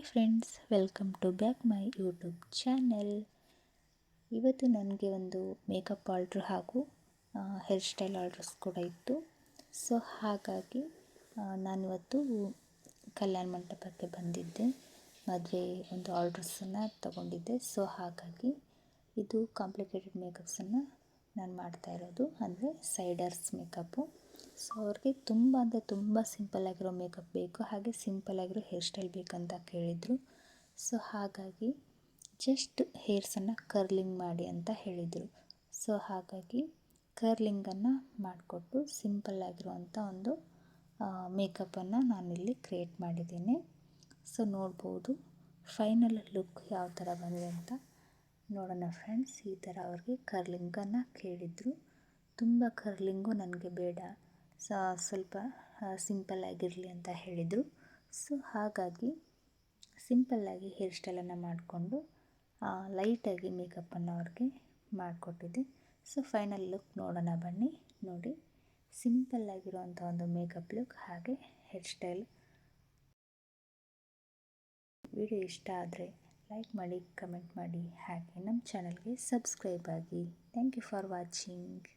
Hi friends, welcome to back my YouTube channel. ಇವತ್ತು ನನಗೆ ಒಂದು ಮೇಕಪ್ ಆರ್ಡ್ರ್ ಹಾಗೂ ಹೇರ್ ಸ್ಟೈಲ್ ಆರ್ಡ್ರಸ್ ಕೂಡ ಇತ್ತು. ಸೊ ಹಾಗಾಗಿ ನಾನಿವತ್ತು ಕಲ್ಯಾಣ ಮಂಟಪಕ್ಕೆ ಬಂದಿದ್ದೆ. ಮದುವೆ ಒಂದು ಆರ್ಡ್ರಸನ್ನು ತಗೊಂಡಿದ್ದೆ. ಸೊ ಹಾಗಾಗಿ ಇದು ಕಾಂಪ್ಲಿಕೇಟೆಡ್ ಮೇಕಪ್ಸನ್ನು ನಾನು ಮಾಡ್ತಾ ಇರೋದು, ಅಂದರೆ ಸೈಡರ್ಸ್ ಮೇಕಪ್ಪು. ಸೊ ಅವ್ರಿಗೆ ತುಂಬ ಅಂದರೆ ತುಂಬ ಸಿಂಪಲ್ಲಾಗಿರೋ ಮೇಕಪ್ ಬೇಕು, ಹಾಗೆ ಸಿಂಪಲ್ಲಾಗಿರೋ ಹೇರ್ ಸ್ಟೈಲ್ ಬೇಕಂತ ಕೇಳಿದರು. ಸೊ ಹಾಗಾಗಿ ಜಸ್ಟ್ ಹೇರ್ಸನ್ನು ಕರ್ಲಿಂಗ್ ಮಾಡಿ ಅಂತ ಹೇಳಿದರು. ಸೊ ಹಾಗಾಗಿ ಕರ್ಲಿಂಗನ್ನು ಮಾಡಿಕೊಟ್ಟು ಸಿಂಪಲ್ಲಾಗಿರುವಂಥ ಒಂದು ಮೇಕಪ್ಪನ್ನು ನಾನಿಲ್ಲಿ ಕ್ರಿಯೇಟ್ ಮಾಡಿದ್ದೀನಿ. ಸೊ ನೋಡ್ಬೋದು ಫೈನಲ್ ಲುಕ್ ಯಾವ ಥರ ಬಂದಿದೆ ಅಂತ ನೋಡೋಣ ಫ್ರೆಂಡ್ಸ್. ಈ ಥರ ಅವ್ರಿಗೆ ಕರ್ಲಿಂಗನ್ನು ಕೇಳಿದರು. ತುಂಬ ಕರ್ಲಿಂಗು ನನಗೆ ಬೇಡ, ಸ್ವಲ್ಪ ಸಿಂಪಲ್ಲಾಗಿರಲಿ ಅಂತ ಹೇಳಿದರು. ಸೊ ಹಾಗಾಗಿ ಸಿಂಪಲ್ಲಾಗಿ ಹೇರ್ ಸ್ಟೈಲನ್ನು ಮಾಡಿಕೊಂಡು ಲೈಟಾಗಿ ಮೇಕಪ್ಪನ್ನು ಅವ್ರಿಗೆ ಮಾಡಿಕೊಟ್ಟಿದ್ದೆ. ಸೊ ಫೈನಲ್ ಲುಕ್ ನೋಡೋಣ ಬನ್ನಿ. ನೋಡಿ, ಸಿಂಪಲ್ಲಾಗಿರುವಂಥ ಒಂದು ಮೇಕಪ್ ಲುಕ್ ಹಾಗೆ ಹೇರ್ ಸ್ಟೈಲ್. ವಿಡಿಯೋ ಇಷ್ಟ ಆದರೆ ಲೈಕ್ ಮಾಡಿ, ಕಮೆಂಟ್ ಮಾಡಿ, ಹಾಗೆ ನಮ್ಮ ಚಾನಲ್ಗೆ ಸಬ್ಸ್ಕ್ರೈಬ್ ಆಗಿ. Thank you for watching.